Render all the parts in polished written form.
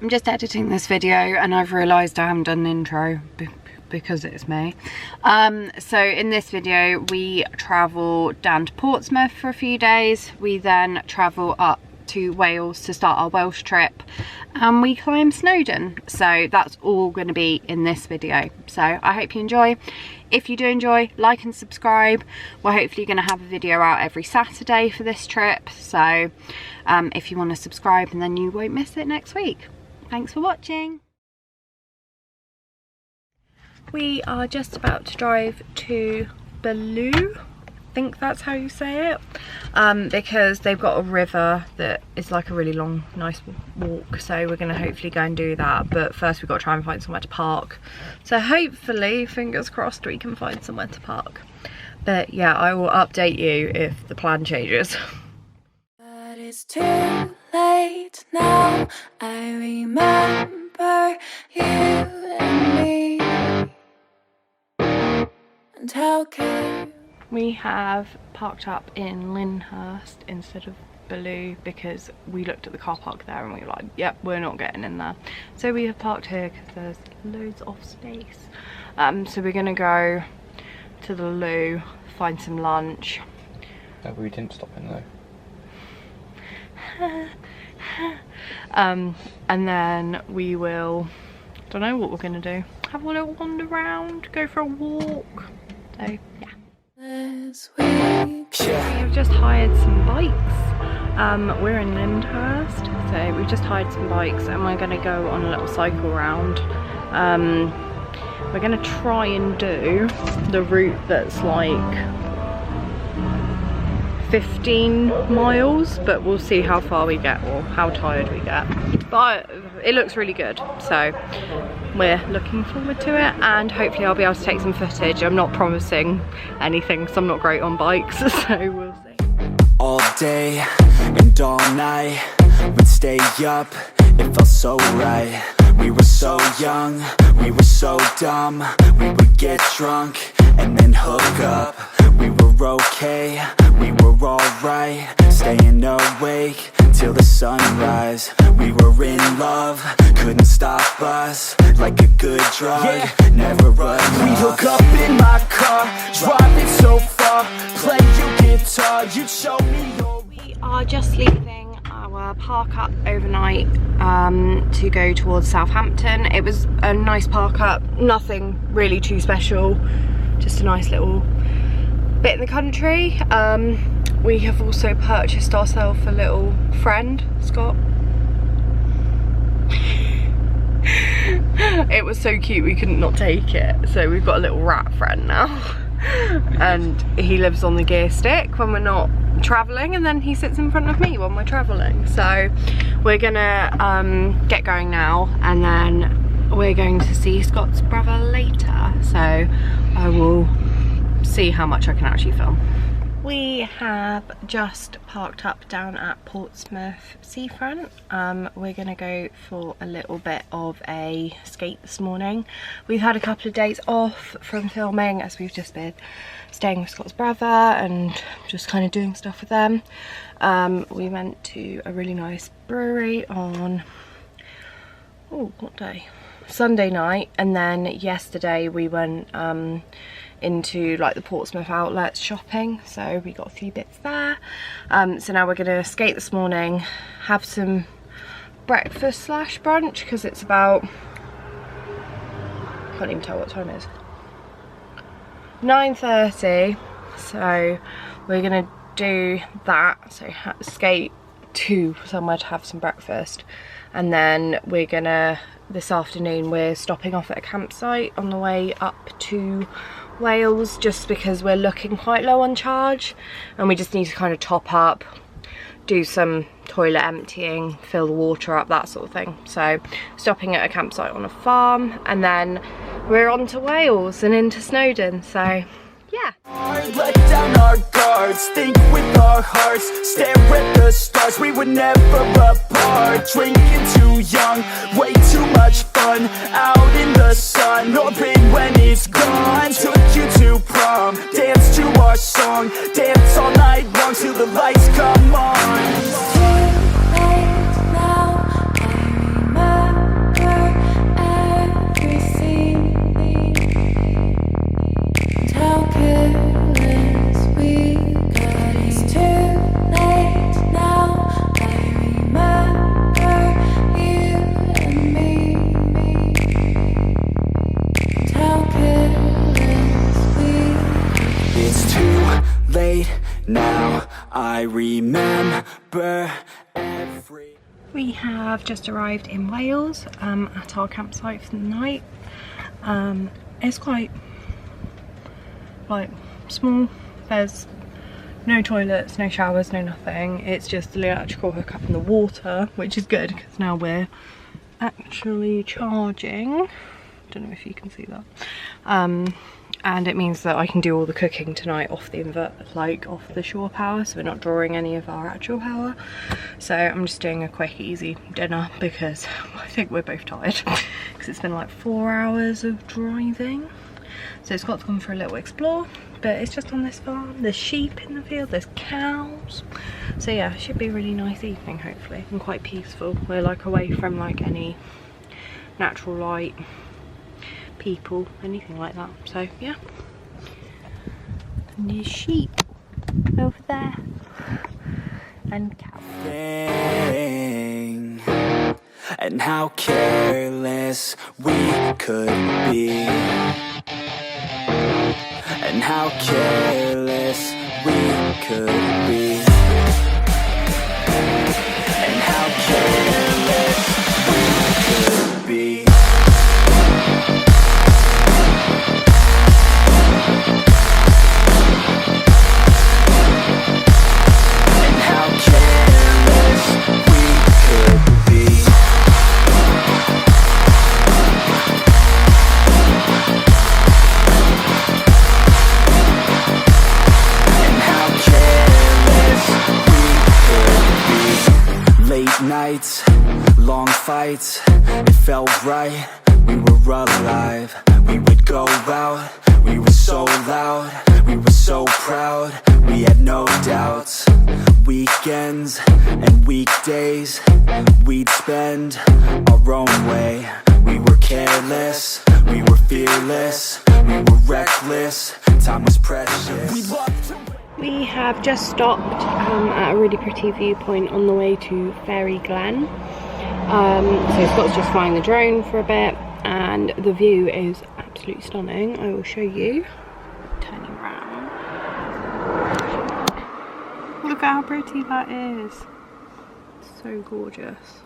I'm just editing this video and I've realised I haven't done an intro because it's me. So in this video we travel down to Portsmouth for a few days. We then travel up to Wales to start our Welsh trip, and we climb Snowdon. So that's all going to be in this video. So I hope you enjoy. If you do enjoy, like and subscribe. We're hopefully going to have a video out every Saturday for this trip, so if you want to subscribe, and then you won't miss it next week. Thanks for watching. We are just about to drive to Bellew, I think that's how you say it, because they've got a river that is like a really long, nice walk, so we're going to hopefully go and do that. But first we've got to try and find somewhere to park, so hopefully, fingers crossed, we can find somewhere to park. But yeah, I will update you if the plan changes. But it's too late now, I remember you and me, and how can We have parked up in Lyndhurst instead of Bellew because we looked at the car park there and we were like, yep, we're not getting in there. So we have parked here because there's loads of space. So we're going to go to the loo, find some lunch. No, we didn't stop in though. And then we will, don't know what we're going to do. Have a little wander around, go for a walk. So yeah. We've just hired some bikes. We're in Lyndhurst, so we've just hired some bikes and we're going to go on a little cycle round. We're going to try and do the route that's like 15 miles, but we'll see how far we get or how tired we get. But it looks really good, so we're looking forward to it, and hopefully I'll be able to take some footage. I'm not promising anything because I'm not great on bikes, so we'll see. All day and all night, we'd stay up, it felt so right. We were so young, we were so dumb. We would get drunk and then hook up. We were okay, we were alright, staying awake till the sunrise. We were in love, couldn't stop us, like a good drug, yeah. Never run. We hook up in my car, driving so far, play your guitar, you'd show me your... We are just leaving our park up overnight to go towards Southampton. It was a nice park up, nothing really too special, just a nice little bit in the country. We have also purchased ourselves a little friend, Scott. It was so cute we couldn't not take it, so we've got a little rat friend now. And he lives on the gear stick when we're not travelling, and then he sits in front of me when we're travelling. So we're gonna get going now, and then we're going to see Scott's brother later, so I will see how much I can actually film. We have just parked up down at Portsmouth seafront. We're gonna go for a little bit of a skate this morning. We've had a couple of days off from filming as we've just been staying with Scott's brother and just kind of doing stuff with them. We went to a really nice brewery on, oh, what day? Sunday night, and then yesterday we went into like the Portsmouth outlets shopping, so we got a few bits there. So now we're gonna skate this morning, have some breakfast slash brunch because it's about, can't even tell what time it is, 9:30, so we're gonna do that, so skate to somewhere to have some breakfast, and then we're gonna, this afternoon we're stopping off at a campsite on the way up to Wales, just because we're looking quite low on charge and we just need to kind of top up, do some toilet emptying, fill the water up, that sort of thing. So stopping at a campsite on a farm, and then we're on to Wales and into Snowdon, so yeah. Let down our guards, think with our hearts, stare at the stars, we were never apart. Drinking too young, way too much fun, out in the sun, no pain when it's gone. Took you to prom, dance to our song, dance all night long till the lights come on. it's too late now, I remember have just arrived in Wales at our campsite for the night. It's quite like small. There's no toilets, no showers, no nothing. It's just the electrical hookup in the water, which is good because now we're actually charging. Don't know if you can see that. And it means that I can do all the cooking tonight off the off the shore power, so we're not drawing any of our actual power. So I'm just doing a quick easy dinner because I think we're both tired because it's been like 4 hours of driving. So Scott's gone for a little explore, but it's just on this farm. There's sheep in the field, there's cows. So yeah, it should be a really nice evening hopefully, and quite peaceful. We're like away from like any natural light, people, anything like that. So yeah, and there's sheep over there and cows. And how careless we could be, and how careless we could be, and how careless we could be. Nights, long fights, it felt right, we were alive. We would go out, we were so loud, we were so proud, we had no doubts. Weekends and weekdays, we'd spend our own way. We were careless, we were fearless, we were reckless, time was precious. We have just stopped at a really pretty viewpoint on the way to Fairy Glen. So Scott's just flying the drone for a bit, and the view is absolutely stunning. I will show you. Turning around. Look at how pretty that is. So gorgeous.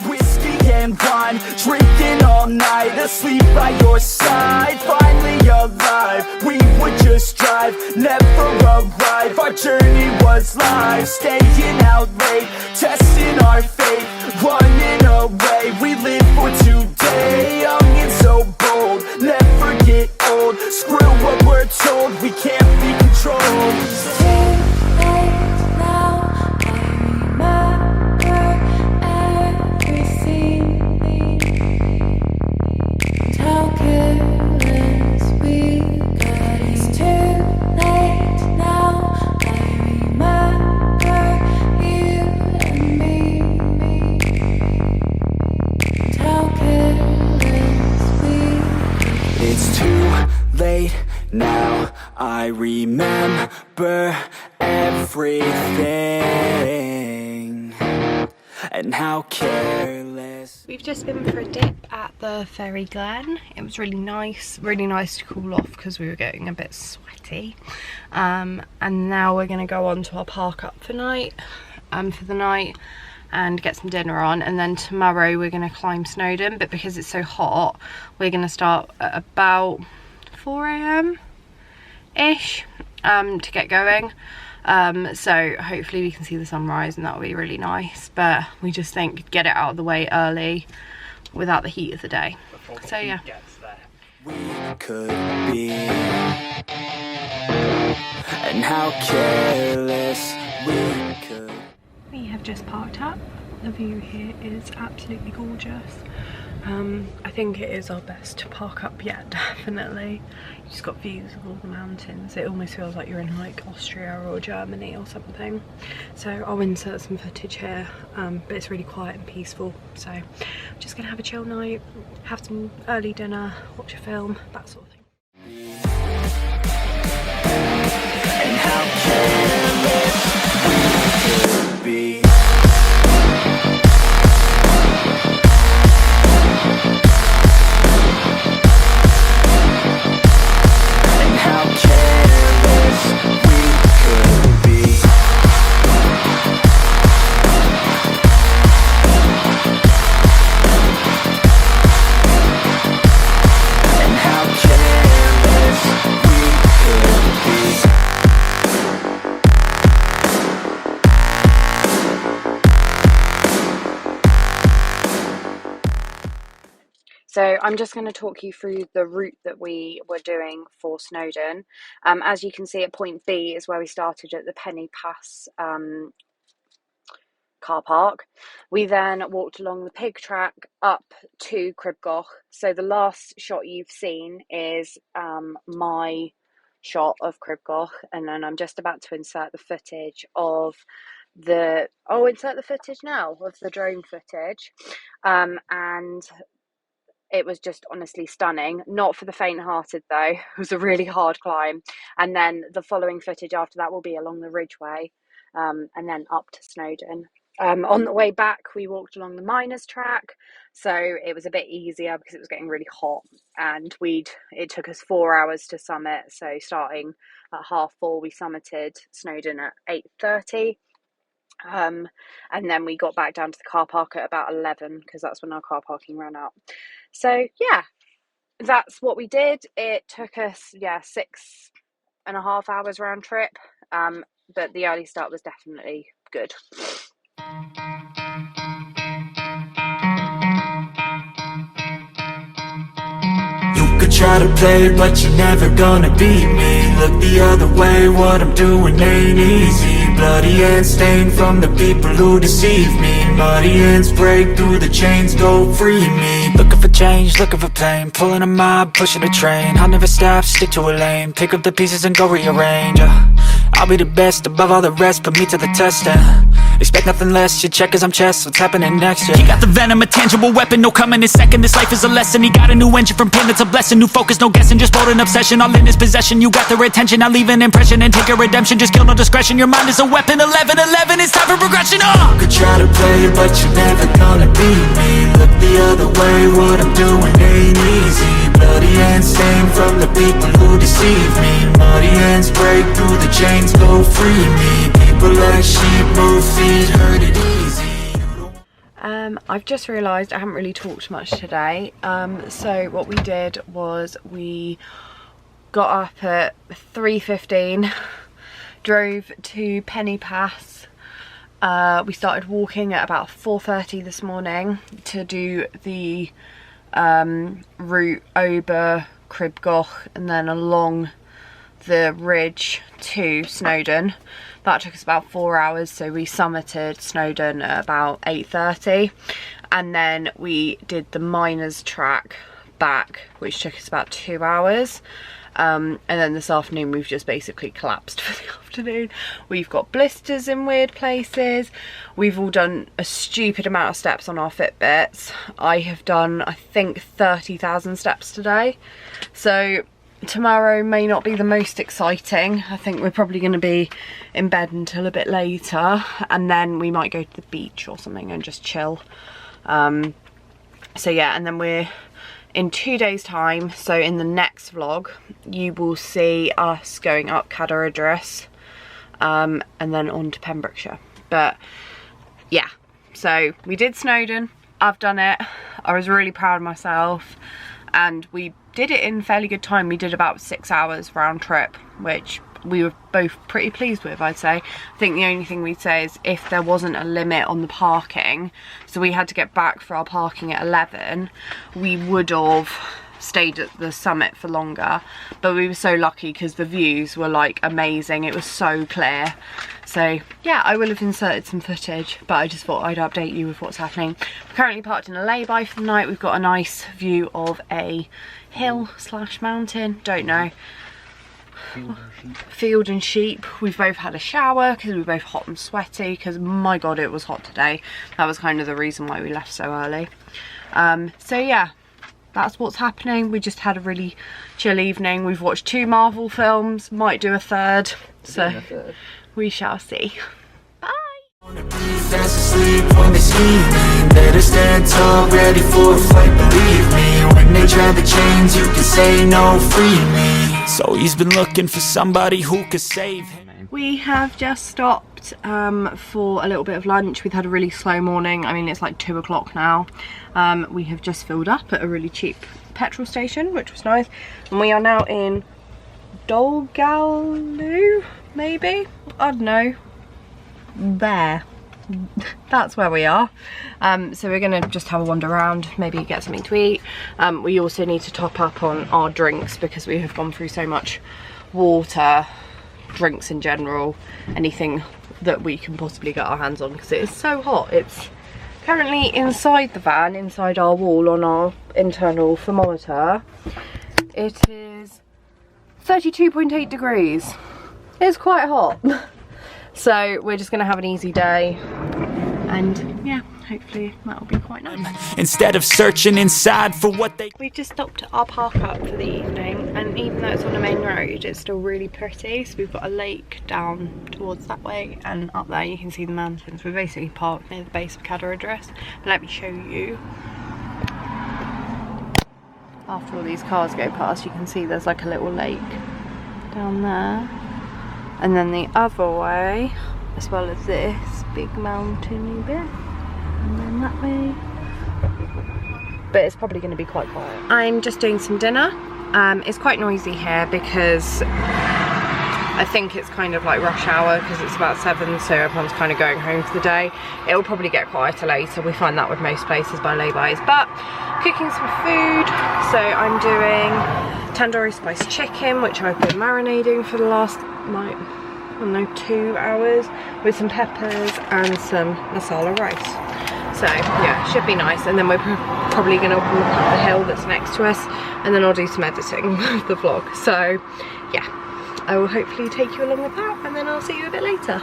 Whiskey and wine, drinking all night, asleep by your side, finally alive. We would just drive, never arrive. Our journey was live, staying out late, testing our fate, running away. We live for today, young and so bold, never get old. Screw what we're told, we can't be controlled. Now I remember everything, and how careless. We've just been for a dip at the Fairy Glen. It was really nice to cool off because we were getting a bit sweaty. And now we're going to go on to our park up for the night and get some dinner on, and then tomorrow we're going to climb Snowdon, but because it's so hot we're going to start at about 4 AM ish to get going, so hopefully we can see the sunrise and that'll be really nice, but we just think get it out of the way early without the heat of the day. So yeah, we could be, and how careless we could. we have just parked up. The view here is absolutely gorgeous. I think it is our best park up yet, definitely. You just got views of all the mountains. It almost feels like you're in like Austria or Germany or something. So I'll insert some footage here, but it's really quiet and peaceful. So I'm just gonna have a chill night, have some early dinner, watch a film, that sort of thing. And how careless we could be. So I'm just going to talk you through the route that we were doing for Snowdon. As you can see at point B is where we started at the Penny Pass car park. We then walked along the pig track up to Cribgoch. So the last shot you've seen is my shot of Cribgoch, and then I'm just about to insert the footage of the insert the footage now of the drone footage. And it was just honestly stunning. Not for the faint-hearted though. It was a really hard climb. And then the following footage after that will be along the Ridgeway, and then up to Snowdon. On the way back, we walked along the miners' track, so it was a bit easier because it was getting really hot, and it took us 4 hours to summit. So starting at 4:30, we summited Snowdon at 8:30. And then we got back down to the car park at about 11 because that's when our car parking ran out. So yeah, that's what we did. It took us 6.5 hours round trip, but the early start was definitely good. You could try to play, but you're never gonna beat me. Look the other way, what I'm doing ain't easy. Bloody hands stained from the people who deceive me. Muddy hands break through the chains, go free me. Looking for change, looking for pain, pulling a mob, pushing a train. I'll never stop, stick to a lane, pick up the pieces and go rearrange. I'll be the best above all the rest, put me to the test and expect nothing less. You check as I'm chess, what's happening next? Yeah. You got the venom, a tangible weapon, no coming in second. This life is a lesson. He got a new engine from pain, it's a blessing. New focus, no guessing, just bold an obsession. All in his possession, you got their attention. I leave an impression and take a redemption. Just kill no discretion, your mind is a weapon. 11-11, it's time for progression. You could try to play, but you're never gonna beat me. Look the other way, what I'm doing ain't easy. Bloody hands stained from the people who deceive me. Muddy hands break through the chains, go free me. People like sheep move feet, hurt it easy. I've just realised I haven't really talked much today. So what we did was we got up at 3:15, drove to Penny Pass. We started walking at about 4:30 this morning to do the route over Cribgoch and then along the ridge to Snowdon. That took us about 4 hours, so we summited Snowdon at about 8:30, and then we did the miners' track back, which took us about 2 hours. And then this afternoon we've just basically collapsed for the afternoon. We've got blisters in weird places. We've all done a stupid amount of steps on our Fitbits. I have done, I think, 30,000 steps today. So tomorrow may not be the most exciting. I think we're probably going to be in bed until a bit later, and then we might go to the beach or something and just chill. So yeah, and then we're in 2 days time, so in the next vlog you will see us going up Cadair Idris, and then on to Pembrokeshire. But yeah, so we did Snowdon. I've done it. I was really proud of myself, and we did it in fairly good time. We did about 6 hours round trip, which we were both pretty pleased with, I'd say. I think the only thing we'd say is if there wasn't a limit on the parking, so we had to get back for our parking at 11, we would have stayed at the summit for longer. But we were so lucky because the views were like amazing. It was so clear. So yeah, I will have inserted some footage, but I just thought I'd update you with what's happening. We're currently parked in a lay-by for the night. We've got a nice view of a hill / mountain, don't know. Field and sheep. We've both had a shower because we were both hot and sweaty, because my god it was hot today. That was kind of the reason why we left so early. So yeah, that's what's happening. We just had a really chill evening. We've watched 2 Marvel films, might do a third, so we shall see. Bye. Fast asleep when they see me. Better stand tall, ready for a fight, believe me. When they try the chains, you can say no, free me. So he's been looking for somebody who could save him. We have just stopped for a little bit of lunch. We've had a really slow morning. I mean, it's like 2 o'clock now. We have just filled up at a really cheap petrol station, which was nice. And we are now in Dolgaloo, maybe? I don't know. There. that's where we are. So we're gonna just have a wander around, maybe get something to eat. We also need to top up on our drinks because we have gone through so much water, drinks in general, anything that we can possibly get our hands on because it is so hot. It's currently inside the van, inside our wall on our internal thermometer. It is 32.8 degrees. It's quite hot. So we're just gonna have an easy day and yeah, hopefully that'll be quite nice. Instead of searching inside for what they... We just stopped at our park up for the evening, and even though it's on a main road, it's still really pretty. So we've got a lake down towards that way, and up there you can see the mountains. We're basically parked near the base of Cadder Address. Let me show you. After all these cars go past, you can see there's like a little lake down there. And then the other way, as well as this big mountainy bit, and then that way. But it's probably going to be quite quiet. I'm just doing some dinner. It's quite noisy here because I think it's kind of like rush hour because it's about 7, so everyone's kind of going home for the day. It'll probably get quieter later. We find that with most places by lay-bys. But cooking some food. So I'm doing tandoori spiced chicken, which I've been marinating for the last, like, I don't know, 2 hours, with some peppers and some masala rice. So yeah, should be nice. And then we're probably going to walk up the hill that's next to us, and then I'll do some editing of the vlog. So yeah, I will hopefully take you along with that, and then I'll see you a bit later.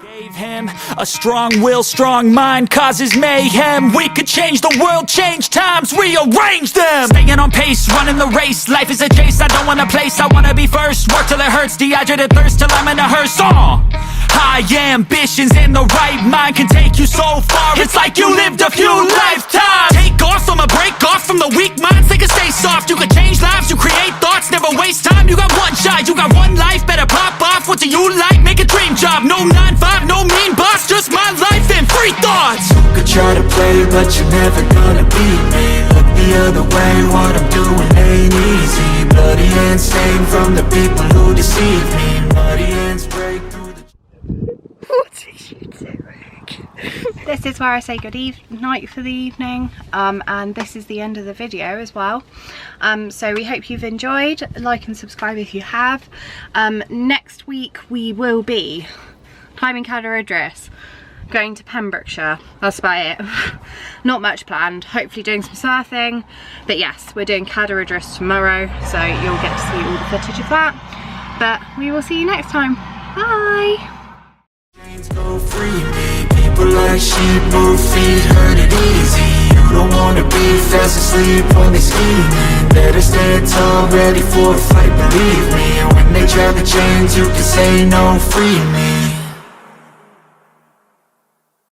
Gave him a strong will, strong mind causes mayhem. We could change the world, change times, rearrange them. Staying on pace, running the race. Life is a chase, I don't want a place, I wanna be first. Work till it hurts, dehydrated thirst till I'm in a hearse. High ambitions and the right mind can take you so far. It's like you lived a few lifetimes. Take off from a break off from the weak minds. They can stay soft, you can change lives, you create thoughts, never waste time. You got one shot, you got one life, better pop off. What do you like? Make a dream job. No 9-5, no mean boss, just my life and free thoughts. You could try to play, but you're never gonna beat me. Look the other way, what I'm doing ain't easy. Bloody hands stained from the people who deceive me. Muddy hands break through. What are you doing? This is where I say good night for the evening, and this is the end of the video as well. So we hope you've enjoyed. Like and subscribe if you have. Next week we will be climbing Cadder Address, going to Pembrokeshire. That's about it. Not much planned. Hopefully doing some surfing, but yes, we're doing Cadder Address tomorrow, so you'll get to see all the footage of that. But we will see you next time. Bye. Go free me. People like sheep move feet, heard it easy. You don't wanna be fast asleep when they scheming. Better stand tall, ready for a fight, believe me. When they try to change, you can say no, free me.